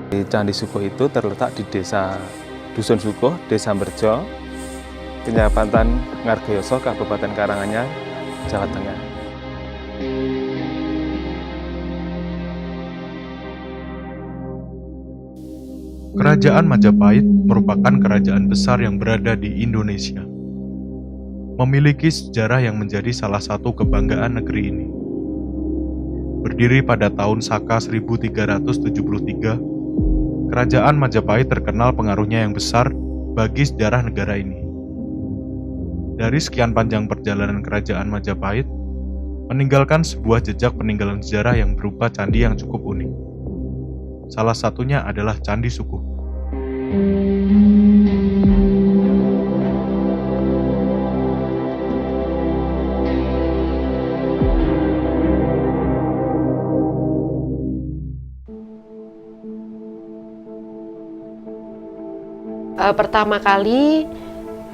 Candi Sukoh itu terletak di desa Dusun Sukoh, Desa Merjo, Kecamatan Ngargoyoso, Kabupaten Karanganyar, Jawa Tengah. Kerajaan Majapahit merupakan kerajaan besar yang berada di Indonesia. Memiliki sejarah yang menjadi salah satu kebanggaan negeri ini. Berdiri pada tahun Saka 1373, Kerajaan Majapahit terkenal pengaruhnya yang besar bagi sejarah negara ini. Dari sekian panjang perjalanan Kerajaan Majapahit, meninggalkan sebuah jejak peninggalan sejarah yang berupa candi yang cukup unik. Salah satunya adalah Candi Sukoh. Pertama kali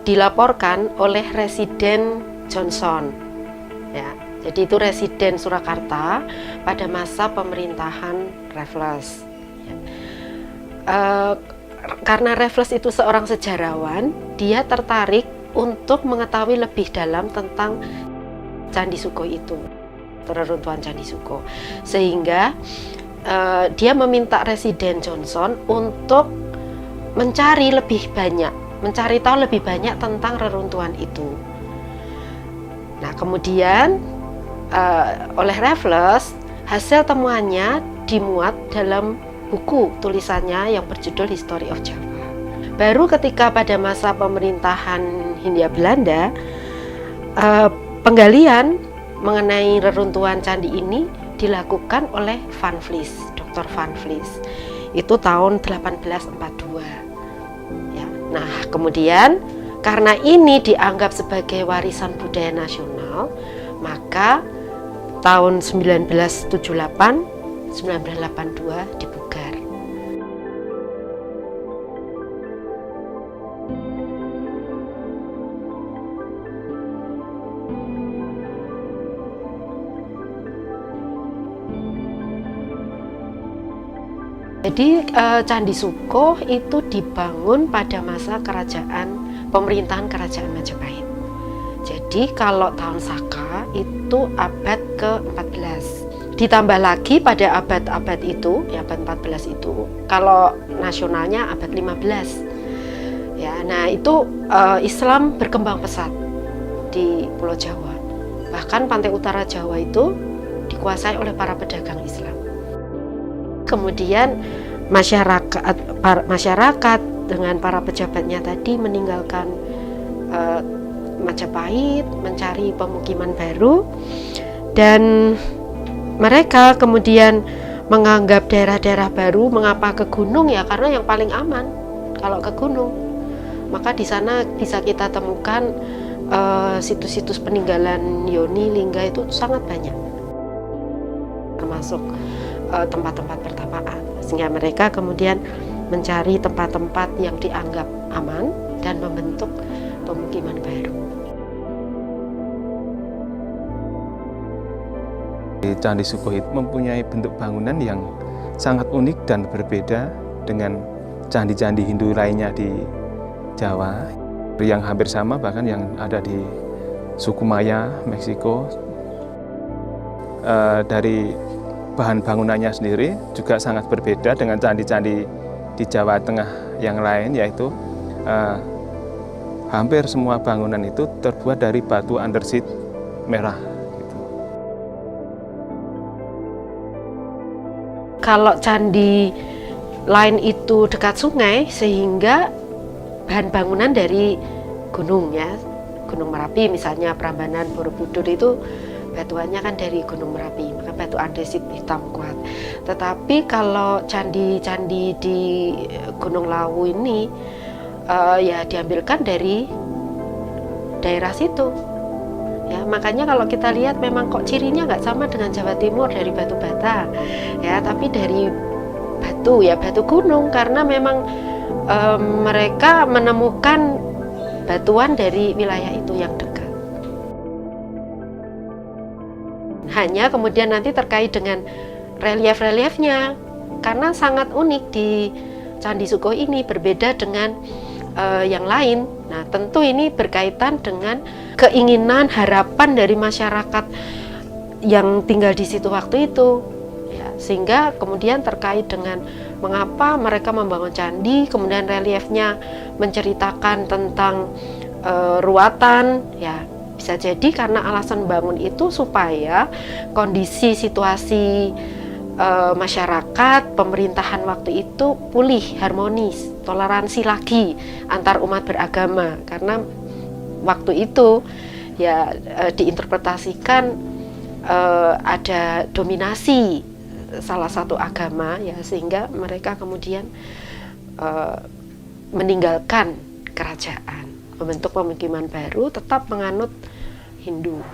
dilaporkan oleh Residen Johnson, ya. Jadi itu Residen Surakarta pada masa pemerintahan Raffles. Ya. Karena Raffles itu seorang sejarawan, dia tertarik untuk mengetahui lebih dalam tentang Candi Sukoh itu, reruntuhan Candi Sukoh, sehingga dia meminta Residen Johnson untuk mencari tahu lebih banyak tentang reruntuhan itu. Nah, kemudian oleh Raffles, hasil temuannya dimuat dalam buku tulisannya yang berjudul History of Java. Baru ketika pada masa pemerintahan Hindia Belanda, penggalian mengenai reruntuhan candi ini dilakukan oleh Van Vlies, Dr. Van Vlies. Itu tahun 1842. Ya. Nah, kemudian karena ini dianggap sebagai warisan budaya nasional, maka tahun 1978, 1982 dibugar. Jadi Candi Sukoh itu dibangun pada masa pemerintahan kerajaan Majapahit. Jadi kalau tahun Saka itu abad ke-14. Ditambah lagi pada abad-abad itu, ya abad 14 itu, kalau nasionalnya abad 15. Ya, nah itu Islam berkembang pesat di Pulau Jawa. Bahkan pantai utara Jawa itu dikuasai oleh para pedagang Islam. Kemudian masyarakat dengan para pejabatnya tadi meninggalkan Majapahit, mencari pemukiman baru, dan mereka kemudian menganggap daerah-daerah baru, mengapa ke gunung, ya karena yang paling aman kalau ke gunung. Maka di sana bisa kita temukan situs-situs peninggalan Yoni Lingga itu sangat banyak, termasuk tempat-tempat pertapaan, sehingga mereka kemudian mencari tempat-tempat yang dianggap aman dan membentuk pemukiman baru. Candi Sukoh itu mempunyai bentuk bangunan yang sangat unik dan berbeda dengan candi-candi Hindu lainnya di Jawa, yang hampir sama bahkan yang ada di suku Maya, Meksiko. Dari bahan bangunannya sendiri juga sangat berbeda dengan candi-candi di Jawa Tengah yang lain, yaitu hampir semua bangunan itu terbuat dari batu andesit merah. Gitu. Kalau candi lain itu dekat sungai, sehingga bahan bangunan dari gunung, ya, Gunung Merapi misalnya, Prambanan, Borobudur itu batuannya kan dari Gunung Merapi, maka batu andesit hitam kuat. Tetapi kalau candi-candi di Gunung Lawu ini ya diambilkan dari daerah situ. Ya, makanya kalau kita lihat memang kok cirinya nggak sama dengan Jawa Timur dari batu bata, ya, tapi dari batu, ya batu gunung, karena memang mereka menemukan batuan dari wilayah itu yang dekat. Hanya kemudian nanti terkait dengan relief-reliefnya, karena sangat unik di Candi Suko ini, berbeda dengan yang lain. Nah, tentu ini berkaitan dengan keinginan, harapan dari masyarakat yang tinggal di situ waktu itu. Ya, sehingga kemudian terkait dengan mengapa mereka membangun candi, kemudian reliefnya menceritakan tentang ruatan, ya bisa jadi karena alasan bangun itu supaya kondisi situasi masyarakat, pemerintahan waktu itu pulih, harmonis, toleransi lagi antar umat beragama. Karena waktu itu ya diinterpretasikan ada dominasi salah satu agama, ya sehingga mereka kemudian meninggalkan kerajaan, membentuk pemukiman baru, tetap menganut Hindu.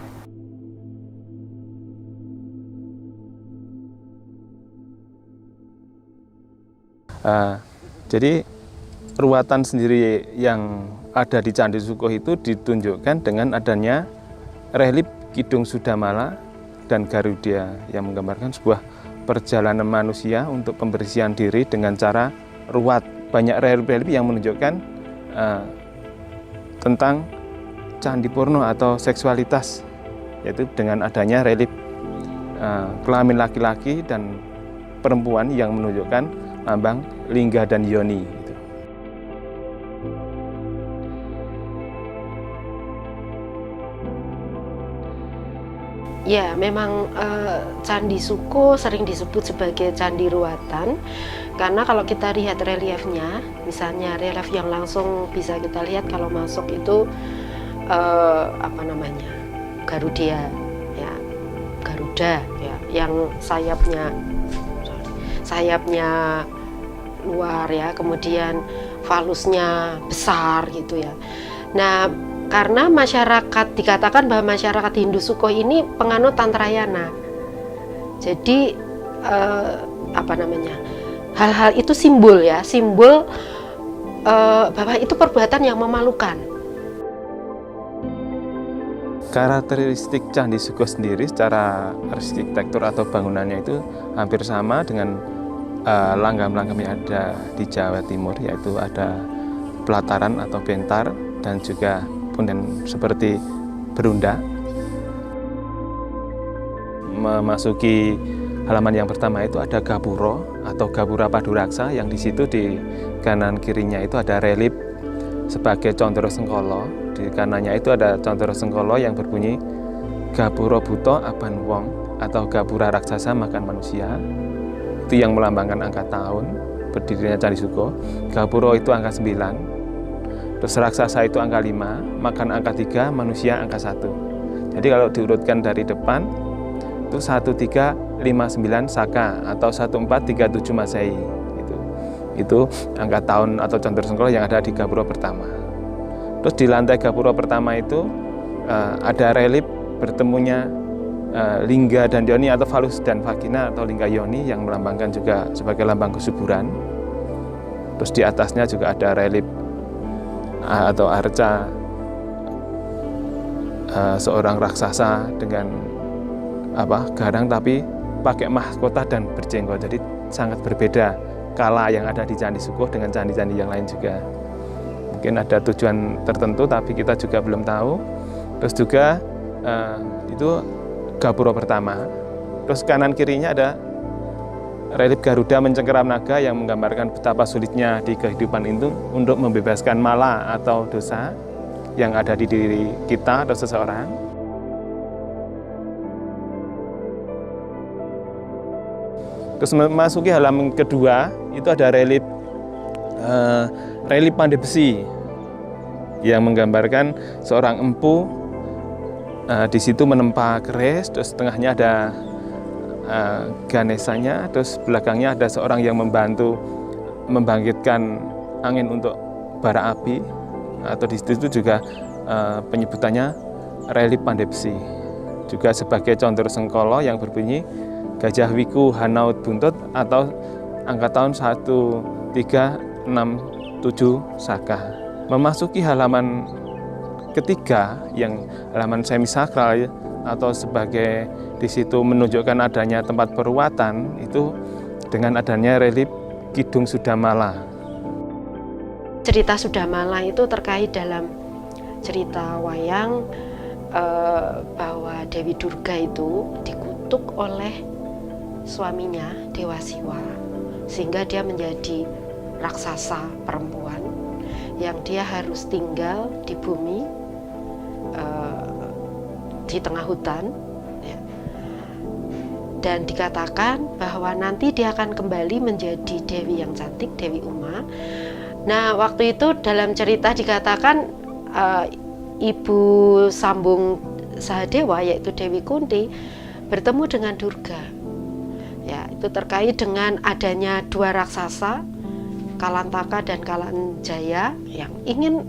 Jadi ruatan sendiri yang ada di Candi Suko itu ditunjukkan dengan adanya relief Kidung Sudamala dan Garuda yang menggambarkan sebuah perjalanan manusia untuk pembersihan diri dengan cara ruat. Banyak relief yang menunjukkan tentang candi porno atau seksualitas, yaitu dengan adanya relief kelamin laki-laki dan perempuan yang menunjukkan lambang lingga dan yoni. Ya, memang Candi Suko sering disebut sebagai candi ruatan karena kalau kita lihat reliefnya, misalnya relief yang langsung bisa kita lihat kalau masuk itu Garuda, ya Garuda, ya yang sayapnya luar, ya kemudian falusnya besar gitu ya. Nah, karena masyarakat, dikatakan bahwa masyarakat Hindu Suko ini penganut Tantrayana. Jadi hal-hal itu simbol ya, simbol bahwa itu perbuatan yang memalukan. Karakteristik Candi Suko sendiri secara arsitektur atau bangunannya itu hampir sama dengan langgam-langgam yang ada di Jawa Timur, yaitu ada pelataran atau bentar dan juga punden seperti berunda. Memasuki halaman yang pertama itu ada gapuro atau gapura paduraksa, yang di situ di kanan kirinya itu ada relief sebagai Condro Sengkolo. Di kanannya itu ada Condro Sengkolo yang berbunyi Gapuro Buto Aban Wong atau gapura raksasa makan manusia. Itu yang melambangkan angka tahun berdirinya Candi Suko. Gapuro itu angka 9. Terus raksasa itu angka 5, makan angka 3, manusia angka 1. Jadi kalau diurutkan dari depan itu 1359 Saka atau 1437 Masehi. Itu angka tahun atau Condro Sengkolo yang ada di gapuro pertama. Terus di lantai gapuro pertama itu ada relief bertemunya lingga dan yoni atau falus dan vagina atau lingga yoni yang melambangkan juga sebagai lambang kesuburan. Terus di atasnya juga ada relief atau arca seorang raksasa dengan garang tapi pakai mahkota dan berjenggot. Jadi sangat berbeda kala yang ada di Candi Suko dengan candi-candi yang lain juga. Mungkin ada tujuan tertentu tapi kita juga belum tahu. Terus juga itu gapuro pertama. Terus kanan kirinya ada relief Garuda mencengkeram naga yang menggambarkan betapa sulitnya di kehidupan itu untuk membebaskan mala atau dosa yang ada di diri kita atau seseorang. Terus memasuki halaman kedua itu ada relief pandai besi yang menggambarkan seorang empu di situ menempa keris, terus tengahnya ada Ganesanya, terus belakangnya ada seorang yang membantu membangkitkan angin untuk bara api, atau di situ juga penyebutannya relief pandai besi. Juga sebagai Condro Sengkolo yang berbunyi Gajah Wiku Hanaut Buntut atau angka tahun 1367 Saka. Memasuki halaman ketiga yang halaman semisakral atau sebagai di situ menunjukkan adanya tempat peruwatan, itu dengan adanya relief Kidung Sudamala. Cerita Sudamala itu terkait dalam cerita wayang bahwa Dewi Durga itu dikutuk oleh suaminya Dewa Siwa, sehingga dia menjadi raksasa perempuan yang dia harus tinggal di bumi, di tengah hutan, ya. Dan dikatakan bahwa nanti dia akan kembali menjadi dewi yang cantik, Dewi Uma. Nah, waktu itu dalam cerita dikatakan ibu sambung Sahadewa, yaitu Dewi Kunti, bertemu dengan Durga. Ya, itu terkait dengan adanya dua raksasa, Kalantaka dan Kalanjaya, yang ingin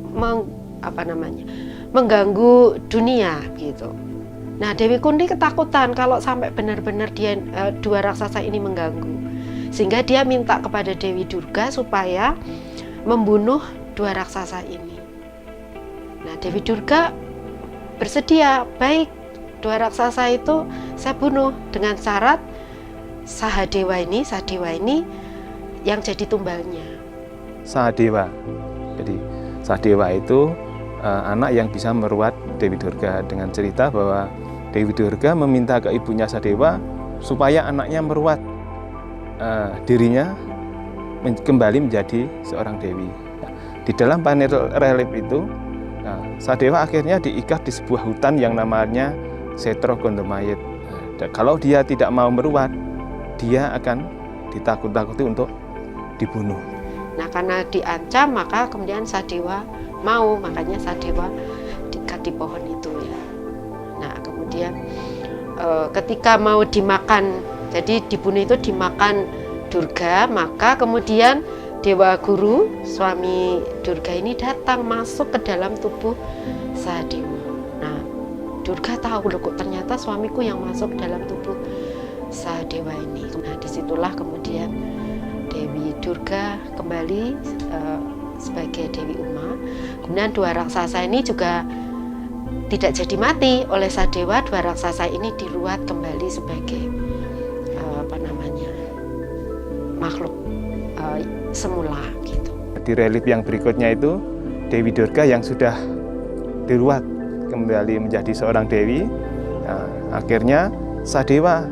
mengganggu dunia gitu. Nah, Dewi Kunti ketakutan kalau sampai benar-benar dia dua raksasa ini mengganggu, sehingga dia minta kepada Dewi Durga supaya membunuh dua raksasa ini. Nah, Dewi Durga bersedia, baik, dua raksasa itu saya bunuh dengan syarat Sahadewa ini yang jadi tumbalnya. Sahadewa. Jadi Sahadewa itu anak yang bisa meruat Dewi Durga, dengan cerita bahwa Dewi Durga meminta ke ibunya Sahadewa supaya anaknya meruat dirinya kembali menjadi seorang dewi. Nah, di dalam panel relief itu, Sahadewa akhirnya diikat di sebuah hutan yang namanya Setro Gondomayit. Kalau dia tidak mau meruat, dia akan ditakut-takuti untuk dibunuh. Nah, karena diancam, maka kemudian Sahadewa mau, makanya Sahadewa diikat di pohon itu ya. Nah, kemudian ketika mau dimakan, jadi dibunuh itu dimakan Durga, maka kemudian Dewa Guru, suami Durga ini datang masuk ke dalam tubuh Sahadewa. Nah, Durga tahu, loh kok ternyata suamiku yang masuk dalam tubuh Sahadewa ini. Nah, disitulah kemudian Dewi Durga kembali sebagai Dewi Uma. Kemudian dua raksasa ini juga tidak jadi mati oleh Sahadewa. Dua raksasa ini diruat kembali sebagai makhluk semula gitu. Di relief yang berikutnya itu, Dewi Durga yang sudah diruat kembali menjadi seorang dewi. Nah, akhirnya Sahadewa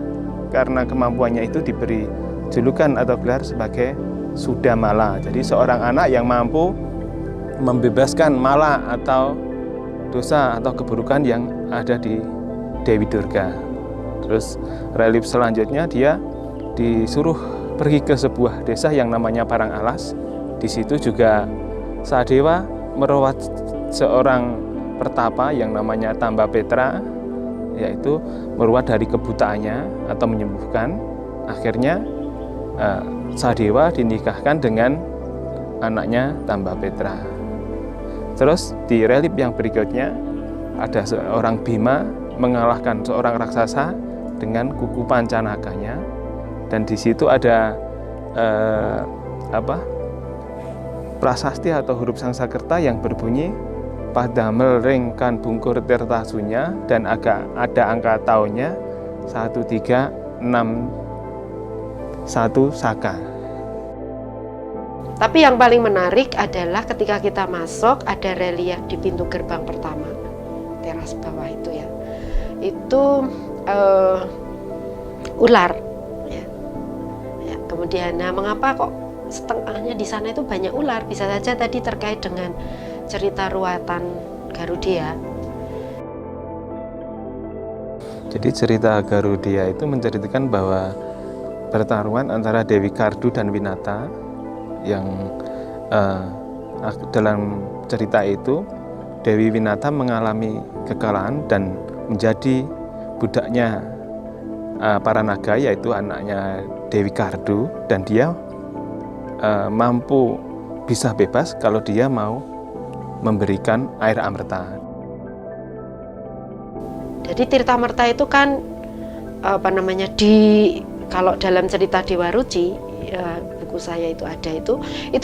karena kemampuannya itu diberi julukan atau gelar sebagai Sudamala. Jadi seorang anak yang mampu membebaskan mala atau dosa atau keburukan yang ada di Dewi Durga. Terus relief selanjutnya dia disuruh pergi ke sebuah desa yang namanya Parangalas. Di situ juga Sahadewa merawat seorang pertapa yang namanya Tambapetra, yaitu merawat dari kebutaannya atau menyembuhkan. Akhirnya Sahadewa dinikahkan dengan anaknya Tambapetra. Terus di relief yang berikutnya ada seorang Bima mengalahkan seorang raksasa dengan kuku pancanakanya, dan di situ ada prasasti atau huruf Sangsakerta yang berbunyi Padamel Ringkan Bungkur Tirtasunya, dan ada angka tahunnya 1361 Saka. Tapi yang paling menarik adalah ketika kita masuk, ada relief di pintu gerbang pertama, teras bawah itu ya. Itu ular. Ya, kemudian, nah mengapa kok setengahnya di sana itu banyak ular? Bisa saja tadi terkait dengan cerita ruatan Garudia. Jadi cerita Garudia itu menceritakan bahwa pertarungan antara Dewi Kardu dan Winata, yang dalam cerita itu Dewi Winata mengalami kekalahan dan menjadi budaknya para naga, yaitu anaknya Dewi Kardu, dan dia mampu bisa bebas kalau dia mau memberikan air amerta. Jadi Tirta Merta itu kan kalau dalam cerita Dewa Ruci, buku saya itu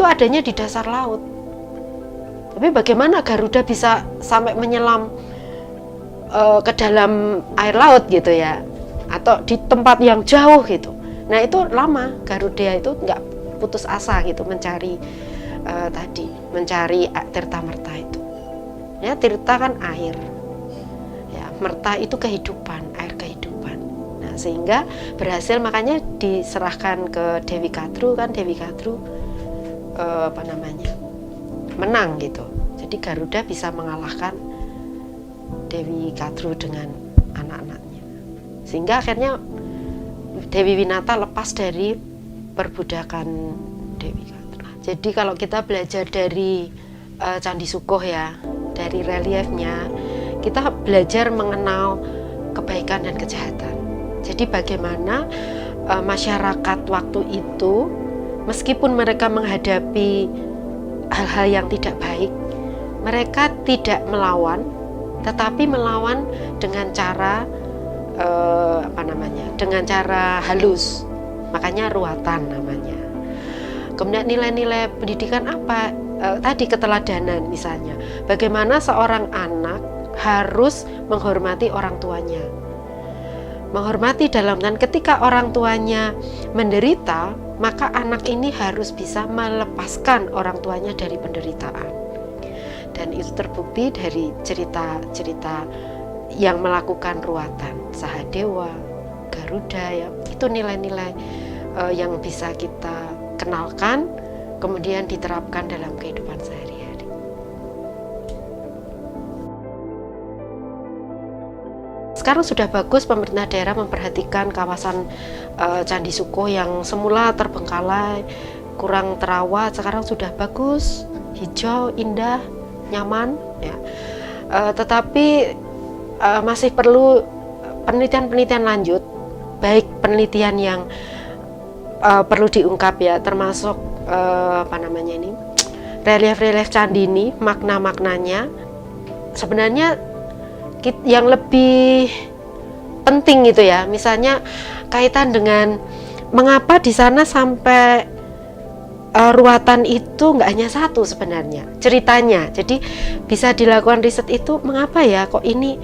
adanya di dasar laut. Tapi bagaimana Garuda bisa sampai menyelam ke dalam air laut gitu ya, atau di tempat yang jauh gitu. Nah itu lama, Garuda itu nggak putus asa gitu mencari mencari tirta merta itu. Ya, tirta kan air, ya, merta itu kehidupan, air kehidupan. Nah sehingga berhasil, makanya diserahkan ke Dewi Kadru kan, Dewi Kadru menang gitu. Jadi Garuda bisa mengalahkan Dewi Kadru dengan anak-anaknya, sehingga akhirnya Dewi Winata lepas dari perbudakan Dewi Kadru. Jadi kalau kita belajar dari Candi Sukoh ya, dari reliefnya, kita belajar mengenal kebaikan dan kejahatan. Jadi bagaimana masyarakat waktu itu, meskipun mereka menghadapi hal-hal yang tidak baik, mereka tidak melawan, tetapi melawan dengan cara dengan cara halus, makanya ruatan namanya. Kemudian nilai-nilai pendidikan apa? Tadi keteladanan misalnya, bagaimana seorang anak harus menghormati orang tuanya. Menghormati dalam dan ketika orang tuanya menderita, maka anak ini harus bisa melepaskan orang tuanya dari penderitaan. Dan itu terbukti dari cerita-cerita yang melakukan ruatan, Sahadewa, Garuda, ya, itu nilai-nilai yang bisa kita kenalkan, kemudian diterapkan dalam kehidupan sehari-hari. Sekarang sudah bagus pemerintah daerah memperhatikan kawasan Candi Sukoh yang semula terbengkalai, kurang terawat, sekarang sudah bagus, hijau, indah, nyaman, ya. Tetapi masih perlu penelitian-penelitian lanjut, baik penelitian yang perlu diungkap ya, termasuk relief-relief candi ini, makna-maknanya. Sebenarnya yang lebih penting gitu ya, misalnya kaitan dengan mengapa di sana sampai ruatan itu nggak hanya satu sebenarnya ceritanya. Jadi bisa dilakukan riset itu, mengapa ya kok ini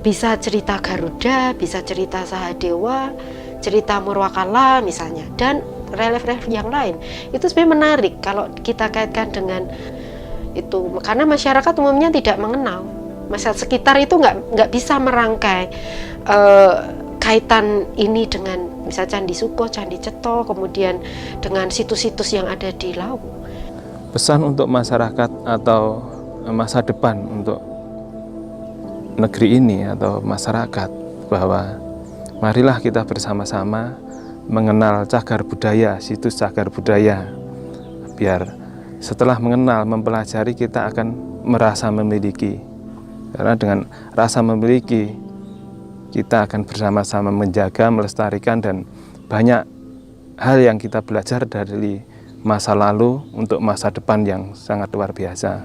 bisa cerita Garuda, bisa cerita Sahadewa, cerita Murwakala misalnya, dan relief-relief yang lain. Itu sebenarnya menarik kalau kita kaitkan dengan itu, karena masyarakat umumnya tidak mengenal. Masyarakat sekitar itu nggak bisa merangkai kaitan ini dengan misalnya Candi Sukoh, Candi Ceto, kemudian dengan situs-situs yang ada di Lawu. Pesan untuk masyarakat atau masa depan untuk negeri ini atau masyarakat, bahwa marilah kita bersama-sama mengenal cagar budaya, situs cagar budaya, biar setelah mengenal, mempelajari, kita akan merasa memiliki. Karena dengan rasa memiliki, kita akan bersama-sama menjaga, melestarikan, dan banyak hal yang kita belajar dari masa lalu untuk masa depan yang sangat luar biasa.